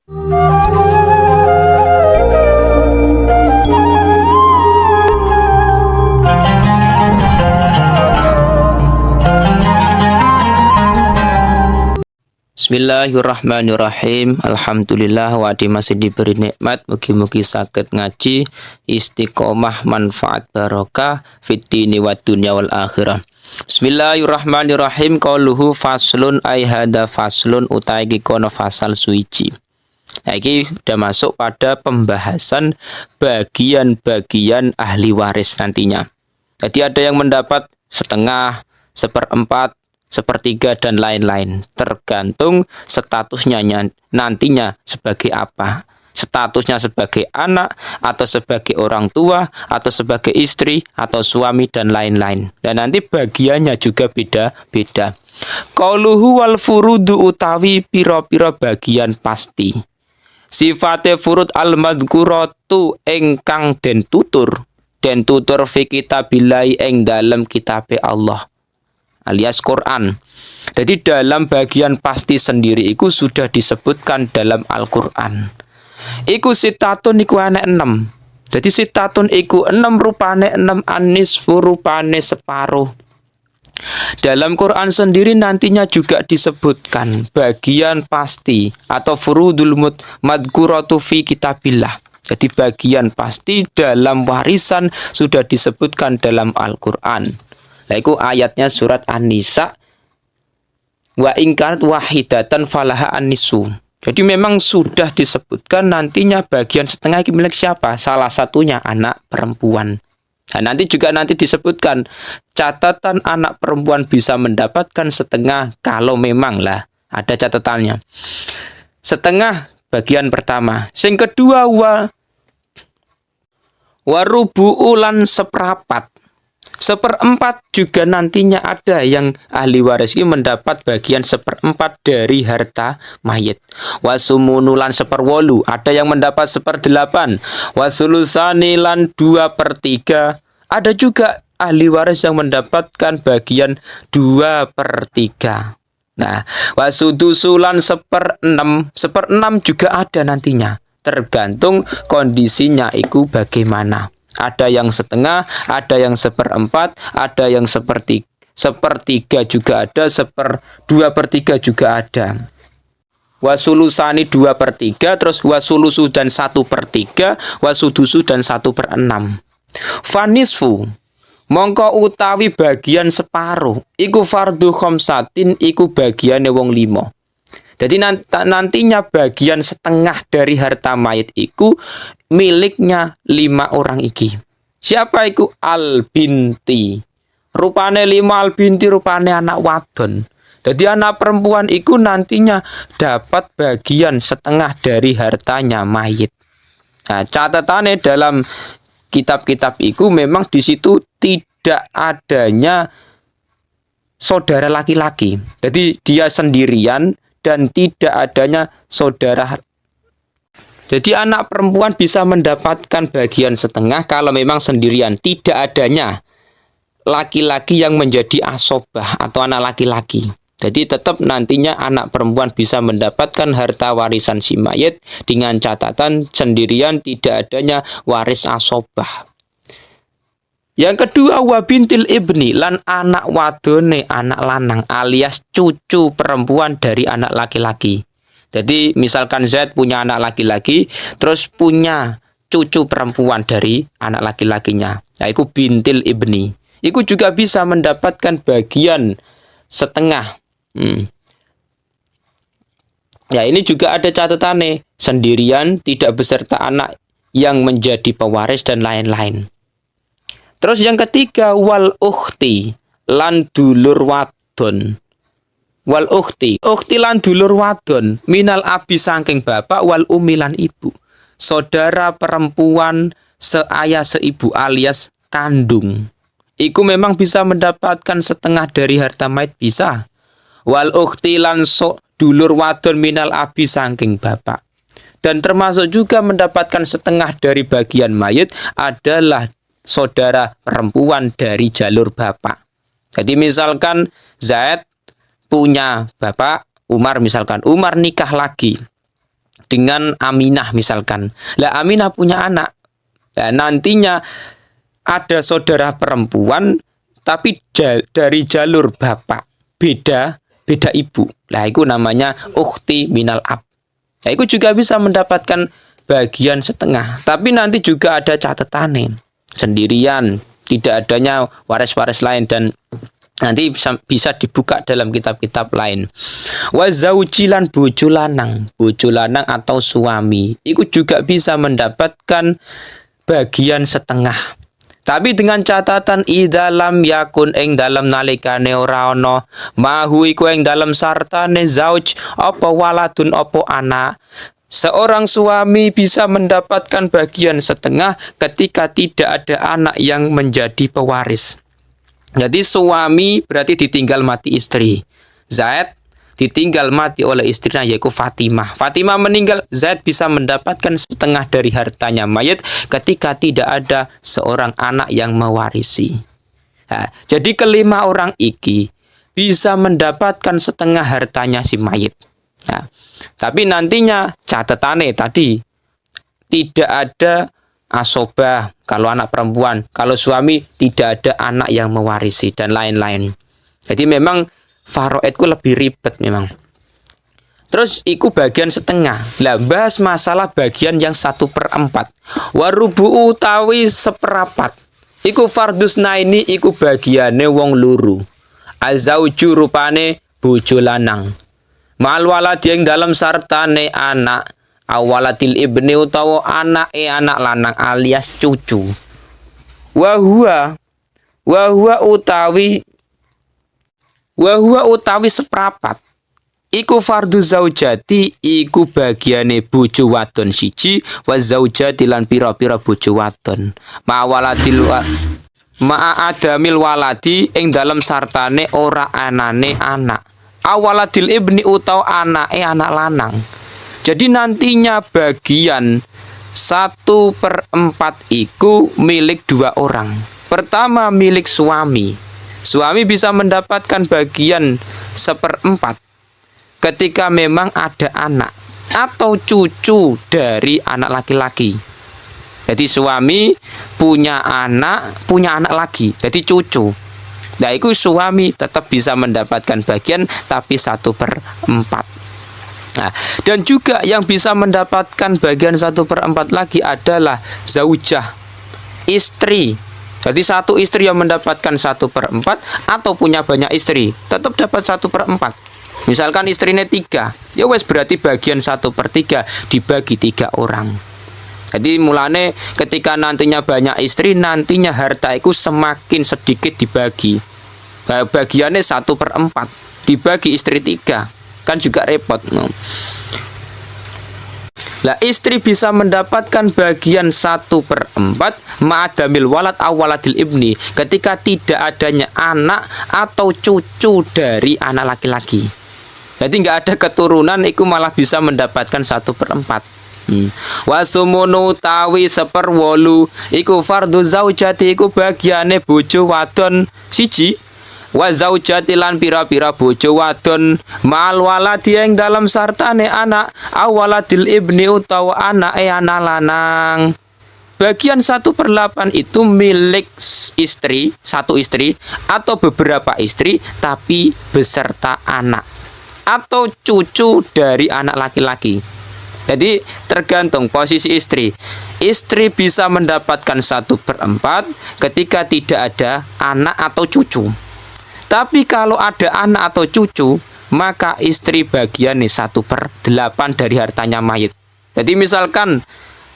Bismillahirrahmanirrahim. Alhamdulillah wa masih diberi nikmat, mugi-mugi saged ngaji istiqomah manfaat barokah fitini wa dunya wal akhirah. Bismillahirrahmanirrahim. Qauluhu faslun ay hada faslun utai kono fasal suici. Nah, ini sudah masuk pada pembahasan bagian-bagian ahli waris nantinya. Jadi ada yang mendapat setengah, seperempat, sepertiga dan lain-lain, tergantung statusnya nantinya sebagai apa. Statusnya sebagai anak atau sebagai orang tua atau sebagai istri atau suami dan lain-lain. Dan nanti bagiannya juga beda-beda. Qauluhu wal furudu utawi pira-pira bagian pasti. Sifate furud al madhkuratu engkang den tutur fi kitabillahi ing dalam kitabe Allah alias Quran. Jadi dalam bagian pasti sendiri itu sudah disebutkan dalam Al-Quran. Iku sitatun iku ana 6. Jadi sitatun iku 6 rupane 6 anisfu rupane separuh. Dalam Quran sendiri nantinya juga disebutkan bagian pasti atau furudul madhkuratu fi kitabillah. Jadi bagian pasti dalam warisan sudah disebutkan dalam Al-Quran. Nah, itu ayatnya surat An-Nisa wa ingkanat wahidatan falaha an-nisu. Jadi memang sudah disebutkan nantinya bagian setengah milik siapa? Salah satunya anak perempuan. Nah, nanti disebutkan catatan anak perempuan bisa mendapatkan setengah kalau memang lah ada catatannya. Setengah bagian pertama. Yang kedua warubu'ulan seperapat. Seperempat juga nantinya ada yang ahli waris ini mendapat bagian seperempat dari harta mayit. Wasumunulan seperwolu, ada yang mendapat 1/8. Wasulusani lan 2/3. Ada juga ahli waris yang mendapatkan bagian 2/3. Nah, wasudusulan 1/6. 1/6 juga ada nantinya. Tergantung kondisinya itu bagaimana. Ada yang setengah, ada yang 1/4, ada yang sepertiga juga ada, 2/3 juga ada. Wasulusani 2/3, terus wasulusu dan 1/3, wasudusu dan 1/6. Fanisfu, mongko utawi bagian separuh, iku fardu khomsatin, iku bagiane wong 5. Jadi nantinya bagian setengah dari harta mayit itu miliknya 5 orang iki. Siapa itu? Al-binti. Rupane 5 al-binti, rupane anak wadon. Jadi anak perempuan itu nantinya dapat bagian setengah dari hartanya mayit. Nah, catatannya dalam kitab-kitab itu memang di situ tidak adanya saudara laki-laki. Jadi dia sendirian dan tidak adanya saudara. Jadi anak perempuan bisa mendapatkan bagian setengah kalau memang sendirian, tidak adanya laki-laki yang menjadi asobah atau anak laki-laki. Jadi tetap nantinya anak perempuan bisa mendapatkan harta warisan si mayit dengan catatan sendirian, tidak adanya waris asobah. Yang kedua wabintil ibni, lan anak wadone anak lanang alias cucu perempuan dari anak laki-laki. Jadi misalkan Z punya anak laki-laki, terus punya cucu perempuan dari anak laki-lakinya. Nah, itu bintil ibni. Itu juga bisa mendapatkan bagian setengah. Ya, ini juga ada catatannya, sendirian, tidak beserta anak yang menjadi pewaris dan lain-lain. Terus yang ketiga wal ukhti lan dulur wadon. Wal ukhti lan dulur wadon minal abi saking bapak wal umi lan ibu. Saudara perempuan seayah seibu alias kandung. Iku memang bisa mendapatkan setengah dari harta mayit bisa. Wal ukhti lan dulur wadon minal abi saking bapak. Dan termasuk juga mendapatkan setengah dari bagian mayit adalah saudara perempuan dari jalur bapak. Jadi misalkan Zaid punya bapak Umar, misalkan Umar nikah lagi. dengan Aminah misalkan. Lah Aminah punya anak. Nah, nantinya ada saudara perempuan tapi dari jalur bapak, beda ibu. Lah itu namanya ukhti minal ab. Nah, itu juga bisa mendapatkan bagian setengah. Tapi nanti juga ada catatannya. Sendirian, tidak adanya waris-waris lain dan nanti bisa dibuka dalam kitab-kitab lain. Wa zaujilan bojo lanang atau suami, itu juga bisa mendapatkan bagian setengah. Tapi dengan catatan idalam yakun ing dalam nalikane ora ana mahu iku ing dalam sartane zauj apa waladun apa anak. Seorang suami bisa mendapatkan bagian setengah ketika tidak ada anak yang menjadi pewaris. Jadi suami berarti ditinggal mati istri. Zaid ditinggal mati oleh istrinya yaitu Fatimah. Fatimah meninggal, Zaid bisa mendapatkan setengah dari hartanya mayit ketika tidak ada seorang anak yang mewarisi. Nah, jadi kelima orang iki bisa mendapatkan setengah hartanya si mayit. Nah, tapi nantinya catatannya tadi tidak ada asobah kalau anak perempuan, kalau suami tidak ada anak yang mewarisi dan lain-lain. Jadi memang faraidku lebih ribet memang. Terus iku bagian setengah. Lah bahas masalah bagian yang 1/4. Warubu utawi seperapat. Iku fardus naini iku bagiane wong luru. Azauju rupane bojo lanang. Mal waladi ing dalam sartane anak. Awalatil ibni utawa anak lanang alias cucu. Wahua utawi seperapat iku fardu zaujati iku bagiane bojo wadon siji wa zaujati lan pira-pira bojo wadon ma'adamil waladi ing dalam sartane ora anane anak awaladil ibni utawa anake anak lanang. Jadi nantinya bagian 1/4 iku milik dua orang. Pertama milik suami. Suami bisa mendapatkan bagian 1/4 ketika memang ada anak atau cucu dari anak laki-laki. Jadi suami punya anak lagi, jadi cucu. Nah, itu suami tetap bisa mendapatkan bagian tapi 1/4. Nah, dan juga yang bisa mendapatkan bagian 1/4 lagi adalah zaujah, istri. Jadi satu istri yang mendapatkan 1/4 atau punya banyak istri tetap dapat 1/4. Misalkan istrinya 3, ya wes berarti bagian 1/3 dibagi 3 orang. Jadi mulane ketika nantinya banyak istri, nantinya harta itu semakin sedikit dibagi. Bagiannya 1/4 dibagi istri 3. Kan juga repot. Lah istri bisa mendapatkan bagian 1/4 ma'adamil walad awaladil ibni ketika tidak adanya anak atau cucu dari anak laki-laki. Jadi nggak ada keturunan, itu malah bisa mendapatkan 1/4. Wasumunu tawi 1/8 iku fardu zaujati iku bagiane bojo wadon siji. Wa zaujati lan pira-pira bojo wadon mal waladi ing dalam sartane anak awaladil ibni utawa anake anak lanang. Bagian 1/8 itu milik istri, satu istri atau beberapa istri tapi beserta anak atau cucu dari anak laki-laki. Jadi tergantung posisi istri. Istri bisa mendapatkan 1/4 ketika tidak ada anak atau cucu. Tapi kalau ada anak atau cucu, maka istri bagiannya 1/8 dari hartanya mayit. Jadi misalkan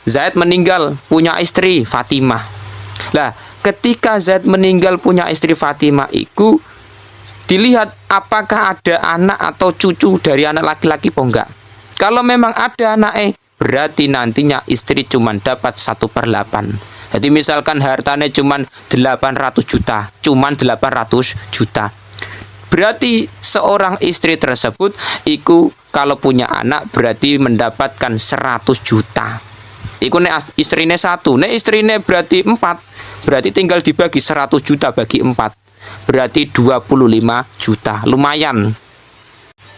Zaid meninggal punya istri Fatimah. Lah, ketika Zaid meninggal punya istri Fatimah itu dilihat apakah ada anak atau cucu dari anak laki-laki apa enggak. Kalau memang ada anak berarti nantinya istri cuma dapat 1/8. Jadi misalkan hartanya cuma 800 juta, berarti seorang istri tersebut iku kalau punya anak berarti mendapatkan 100 juta. Iku nek istrine 1, nek istrine berarti 4, berarti tinggal dibagi 100 juta bagi 4. Berarti 25 juta. Lumayan.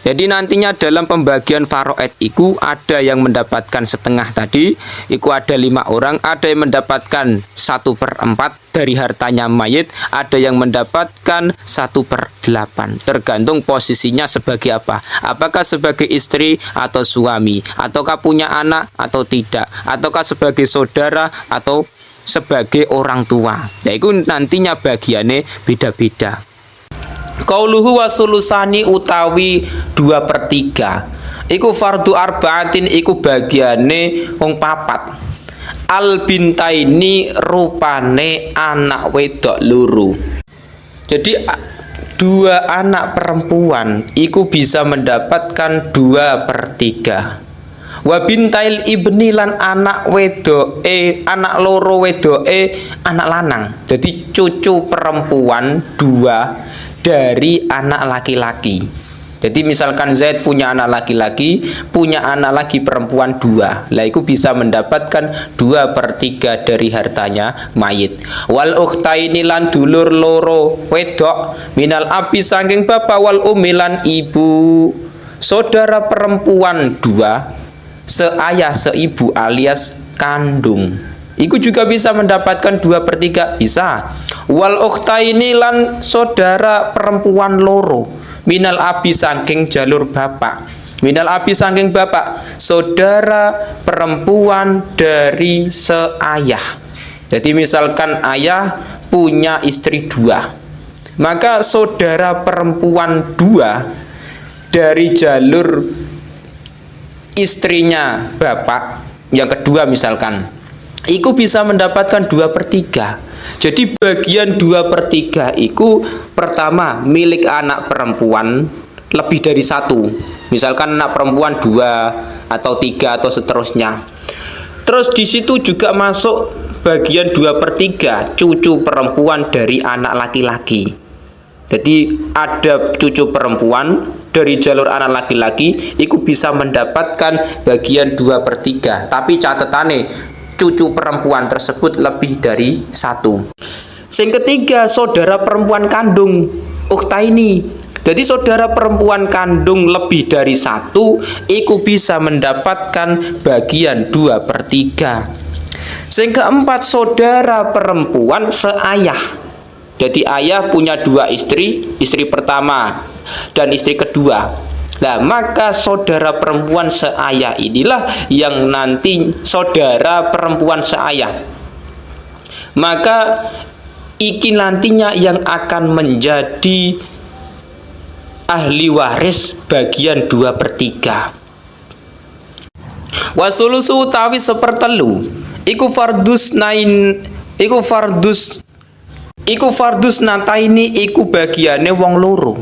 Jadi nantinya dalam pembagian faraid iku ada yang mendapatkan setengah tadi, iku ada 5 orang, ada yang mendapatkan 1/4 dari hartanya mayit, ada yang mendapatkan 1/8. Tergantung posisinya sebagai apa. Apakah sebagai istri atau suami, ataukah punya anak atau tidak, ataukah sebagai saudara atau sebagai orang tua. Nah, itu nantinya bagiannya beda-beda. Qauluhu wasulusani utawi 2/3 iku fardu arbaatin iku bagiane wong papat. Al bintaini rupane anak wedok loro. Jadi 2 anak perempuan iku bisa mendapatkan 2/3. Wa bintail ibni lan anak wedoke, anak loro wedoke anak lanang. Jadi cucu perempuan 2 dari anak laki-laki. Jadi misalkan Zaid punya anak laki-laki, punya anak lagi perempuan 2, lah itu bisa mendapatkan 2/3 dari hartanya mayit. Wal ukhtaini lan dulur loro wedok minal abi saking bapak wal ummi lan ibu. Saudara perempuan 2 seayah seibu alias kandung, iku juga bisa mendapatkan 2/3, bisa. Wal ukhtaini lan saudara perempuan loro minal abi saking jalur bapak, minal abi saking bapak, saudara perempuan dari seayah. Jadi misalkan ayah punya istri 2, maka saudara perempuan 2 dari jalur istrinya bapak yang kedua misalkan, iku bisa mendapatkan 2/3. Jadi bagian 2/3 iku pertama milik anak perempuan lebih dari 1. Misalkan anak perempuan 2 atau 3 atau seterusnya. Terus di situ juga masuk bagian 2/3 cucu perempuan dari anak laki-laki. Jadi ada cucu perempuan dari jalur anak laki-laki, itu bisa mendapatkan bagian 2/3. Tapi catatane cucu perempuan tersebut lebih dari 1. Yang ketiga, saudara perempuan kandung, ukhtaini. Jadi saudara perempuan kandung lebih dari 1, itu bisa mendapatkan bagian 2/3. Yang keempat, saudara perempuan seayah. Jadi ayah punya 2 istri, istri pertama dan istri kedua. Nah, maka saudara perempuan seayah inilah yang nanti saudara perempuan seayah. Maka iki nantinya yang akan menjadi ahli waris bagian 2/3. Wasulusu utawi 1/3 iku fardus nataini iku bagiane wong loro.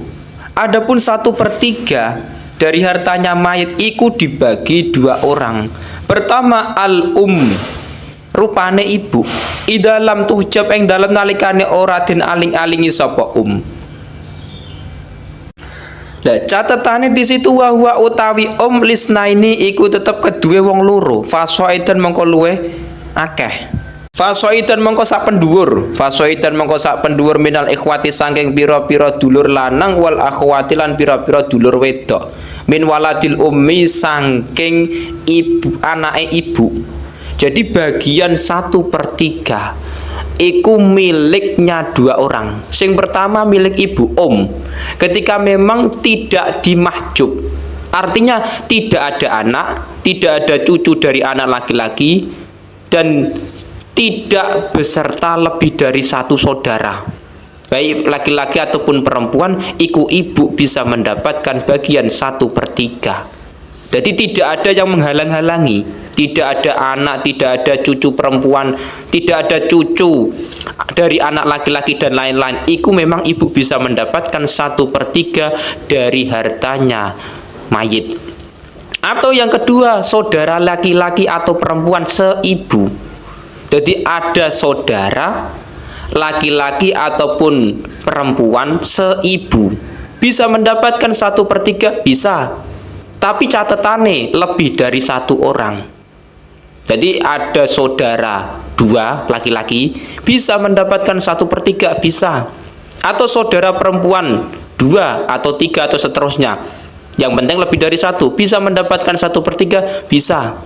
Adapun 1/3 dari hartanya mayit iku dibagi 2 orang. Pertama al ummi, rupane ibu. Idalam tuhjab ing dalam nalikane ora den aling-alingi sapa Lah catatane di situ wa utawi lisnaini iku tetep kedue wong loro. Fasoidan mongko luwe akeh. Fasoidan mongko sak pendhuwur minal ikhwati saking pira-pira dulur lanang wal akhwati lan pira-pira dulur wedok min waladil ummi saking ibu anake ibu. Jadi bagian 1/3 iku miliknya 2 orang. Sing pertama milik ibu ketika memang tidak dimahjub, artinya tidak ada anak, tidak ada cucu dari anak laki-laki, dan tidak beserta lebih dari 1 saudara, baik laki-laki ataupun perempuan, iku ibu bisa mendapatkan bagian 1/3. Jadi tidak ada yang menghalang-halangi, tidak ada anak, tidak ada cucu perempuan, tidak ada cucu dari anak laki-laki dan lain-lain. Iku memang ibu bisa mendapatkan 1/3 dari hartanya mayit. Atau yang kedua, saudara laki-laki atau perempuan seibu. Jadi ada saudara laki-laki ataupun perempuan seibu, bisa mendapatkan 1/3, bisa. Tapi catatannya lebih dari 1 orang. Jadi ada saudara 2 laki-laki bisa mendapatkan 1/3, bisa. Atau saudara perempuan 2 atau 3 atau seterusnya Yang penting lebih dari satu. Bisa mendapatkan 1/3? Bisa.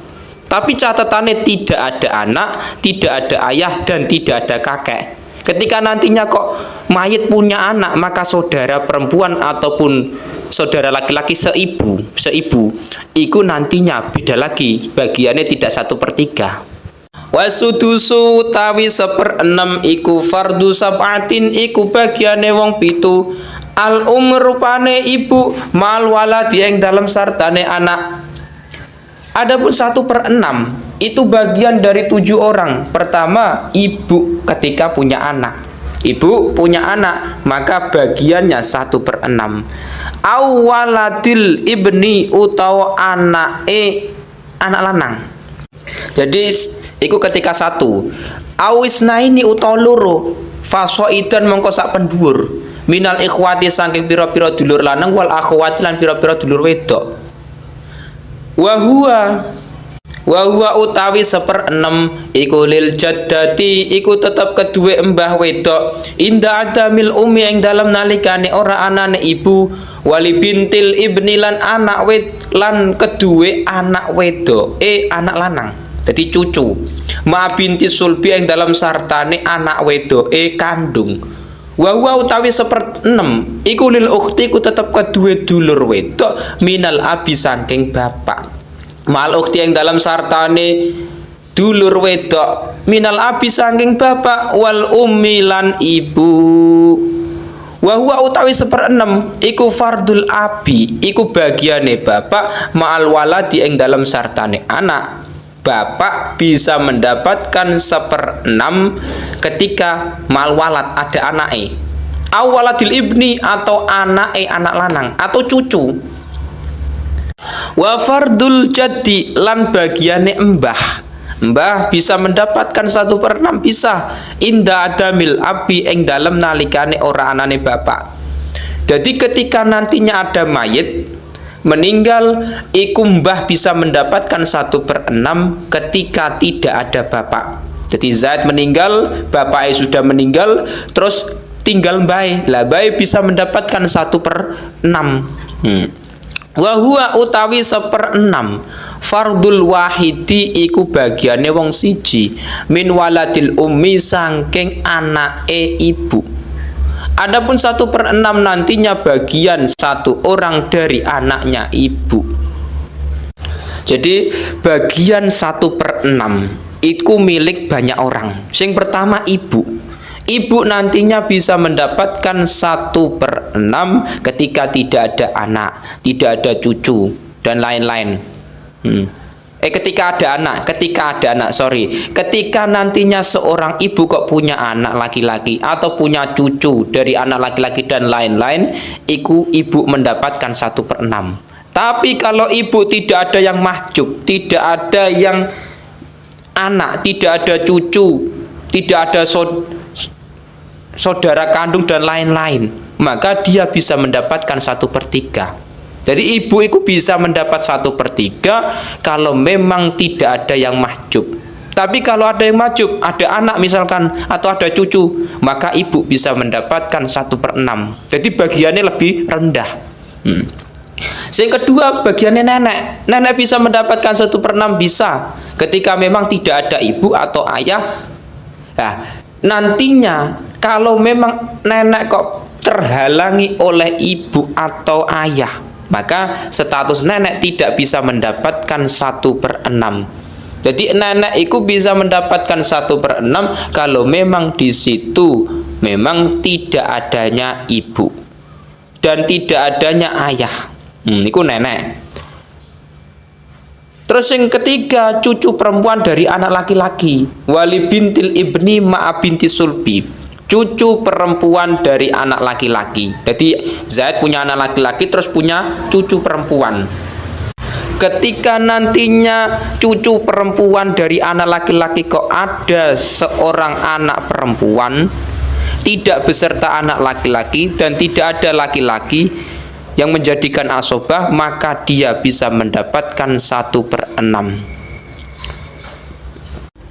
Tapi catatannya tidak ada anak, tidak ada ayah, dan tidak ada kakek. Ketika nantinya kok mayit punya anak, maka saudara perempuan ataupun saudara laki-laki seibu, iku nantinya beda lagi, bagiannya tidak 1/3. Wasudusu utawi 1/6 iku fardu sab'atin, iku bagiane wong pitu. Al rupane ibu mal waladi ing dalam sartane anak. Adapun 1/6 itu bagian dari 7 orang. Pertama, ibu ketika punya anak. Ibu punya anak, maka bagiannya 1/6. Awaladil ibni utawa anak lanang. Jadi iku ketika 1. Awisnaini utawa loro. Fasoidan mongko sak pendhuwur. Minal ikhwati saking pira-pira dulur lanang wal akhwati lan pira-pira dulur wedok. Wa huwa utawi 1/6 iku lil jaddati, iku tetep kedue mbah wedok. Inda adamil umi ing dalem nalikane ora anane ibu. Wali bintil ibni lan anak lan kedue anak wedok anak lanang. Jadi cucu. Ma binti sulbi ing dalem sartane anak wedok kandung. Wa utawi 1/6 iku lil ukhti, ku tetep kedue dulur wedok minal abi saking bapak. Mal ukhti yang dalam sartane dulur wedok minal abi saking bapak wal ummi lan ibu. Wa utawi 1/6 iku fardul abi, iku bagiane bapak ma'al waladi yang dalam sartane anak. Bapak bisa mendapatkan 1/6 ketika mal walad ada anake. Awaladil ibni atau anak lanang atau cucu. Wa fardul jaddi lan bagiane mbah bisa mendapatkan 1/6 bisa inda adamil abi ing dalem nalikane ora anane bapak. Jadi ketika nantinya ada mayit meninggal, iku mbah bisa mendapatkan 1/6 ketika tidak ada bapak. Jadi Zaid meninggal, bapaknya sudah meninggal, terus tinggal mbah. Lah mbah bisa mendapatkan 1/6. Wa huwa utawi 1/6 fardul wahidi, iku bagiane wong siji min waladil ummi saking anake ibu. Adapun 1/6 nantinya bagian 1 orang dari anaknya ibu. Jadi bagian 1/6 itu milik banyak orang. Yang pertama ibu. Ibu nantinya bisa mendapatkan 1/6 ketika tidak ada anak, tidak ada cucu dan lain-lain. Ketika ada anak, ketika nantinya seorang ibu kok punya anak laki-laki atau punya cucu dari anak laki-laki dan lain-lain, ibu mendapatkan 1/6. Tapi kalau ibu tidak ada yang mahjub, tidak ada yang anak, tidak ada cucu, tidak ada saudara kandung dan lain-lain, maka dia bisa mendapatkan 1/3. Jadi ibu itu bisa mendapat 1/3 kalau memang tidak ada yang mahjub. Tapi kalau ada yang mahjub, ada anak misalkan atau ada cucu, maka ibu bisa mendapatkan 1/6. Jadi bagiannya lebih rendah. Yang kedua bagiannya nenek. Nenek bisa mendapatkan 1/6 bisa ketika memang tidak ada ibu atau ayah. Nah, nantinya kalau memang nenek kok terhalangi oleh ibu atau ayah, maka status nenek tidak bisa mendapatkan 1/6. Jadi nenek itu bisa mendapatkan 1/6 kalau memang di situ memang tidak adanya ibu dan tidak adanya ayah. Itu nenek. Terus yang ketiga, cucu perempuan dari anak laki-laki. Wali bintil ibni ma'a binti sulbi. Cucu perempuan dari anak laki-laki. Jadi Zaid punya anak laki-laki terus punya cucu perempuan. Ketika nantinya cucu perempuan dari anak laki-laki kok ada seorang anak perempuan tidak beserta anak laki-laki dan tidak ada laki-laki yang menjadikan asobah, maka dia bisa mendapatkan 1/6.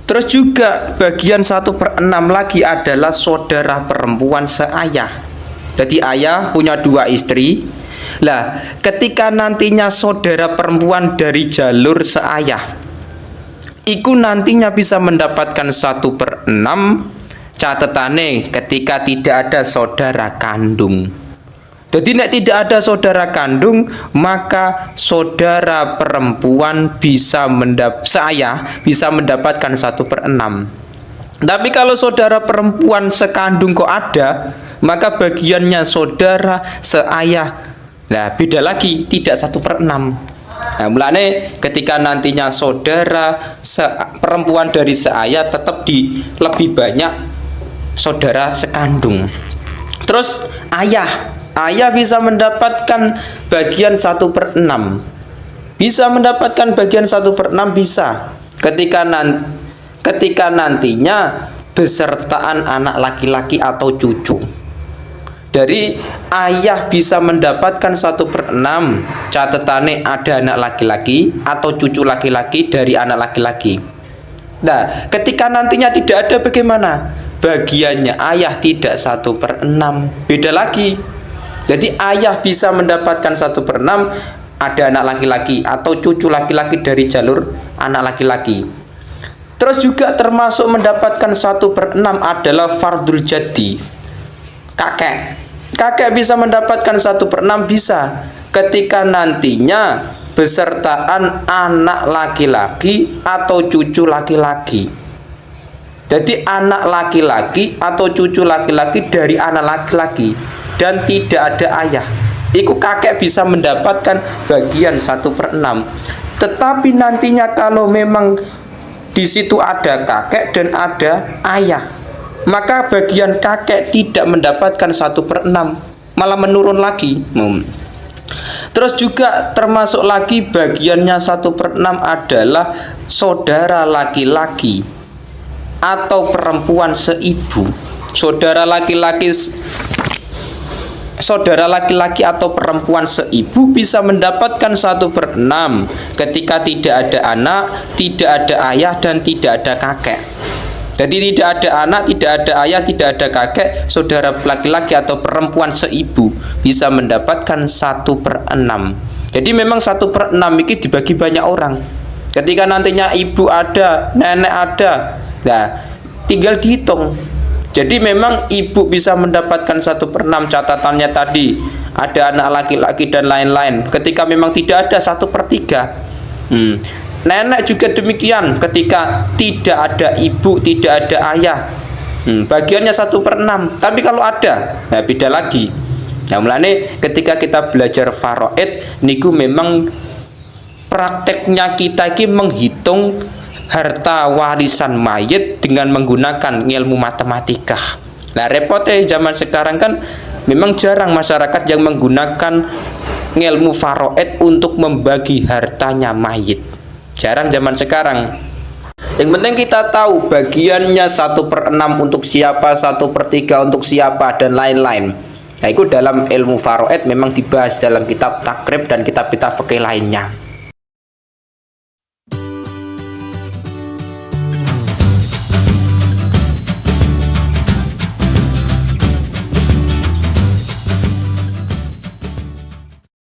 Terus juga bagian 1/6 lagi adalah saudara perempuan seayah. Jadi ayah punya 2 istri, Lah, ketika nantinya saudara perempuan dari jalur seayah, iku nantinya bisa mendapatkan 1/6 catetane ketika tidak ada saudara kandung. Jadi nek tidak ada saudara kandung, maka saudara perempuan bisa seayah bisa mendapatkan 1/6. Tapi kalau saudara perempuan sekandung kok ada, maka bagiannya saudara seayah, nah beda lagi, tidak 1/6. Nah, mulane ketika nantinya saudara perempuan dari seayah tetap lebih banyak saudara sekandung. Terus ayah bisa mendapatkan bagian 1/6. Bisa mendapatkan bagian 1/6 bisa ketika nantinya besertaan anak laki-laki atau cucu. Dari ayah bisa mendapatkan 1/6 catatane ada anak laki-laki atau cucu laki-laki dari anak laki-laki. Nah, ketika nantinya tidak ada, bagaimana? Bagiannya ayah tidak 1/6, beda lagi. Jadi ayah bisa mendapatkan 1/6 ada anak laki-laki atau cucu laki-laki dari jalur anak laki-laki. Terus juga termasuk mendapatkan 1/6 adalah fardul jaddi, kakek bisa mendapatkan 1/6 bisa ketika nantinya besertaan anak laki-laki atau cucu laki-laki. Jadi anak laki-laki atau cucu laki-laki dari anak laki-laki dan tidak ada ayah, iku kakek bisa mendapatkan bagian 1/6. Tetapi nantinya kalau memang di situ ada kakek dan ada ayah, maka bagian kakek tidak mendapatkan 1/6, malah menurun lagi. Terus juga termasuk lagi bagiannya 1/6 adalah saudara laki-laki atau perempuan seibu. Saudara laki-laki atau perempuan seibu bisa mendapatkan 1/6 ketika tidak ada anak, tidak ada ayah, dan tidak ada kakek. Jadi tidak ada anak, tidak ada ayah, tidak ada kakek, saudara laki-laki atau perempuan seibu bisa mendapatkan 1/6. Jadi memang 1/6 ini dibagi banyak orang. Ketika nantinya ibu ada, nenek ada, nah tinggal dihitung. Jadi memang ibu bisa mendapatkan 1/6 catatannya tadi ada anak laki-laki dan lain-lain. Ketika memang tidak ada 1/3. Nenek juga demikian, ketika tidak ada ibu, tidak ada ayah, bagiannya 1/6. Tapi kalau ada, nah beda lagi. Nah mulane ketika kita belajar faraid niku memang prakteknya kita ini menghitung harta warisan mayit dengan menggunakan ilmu matematika. Nah repotnya zaman sekarang kan memang jarang masyarakat yang menggunakan ilmu faraid untuk membagi hartanya mayit. Jarang zaman sekarang. Yang penting kita tahu bagiannya 1/6 untuk siapa, 1/3 untuk siapa, dan lain-lain. Nah itu dalam ilmu faraid memang dibahas dalam kitab takrib dan kitab-kitab fikih lainnya.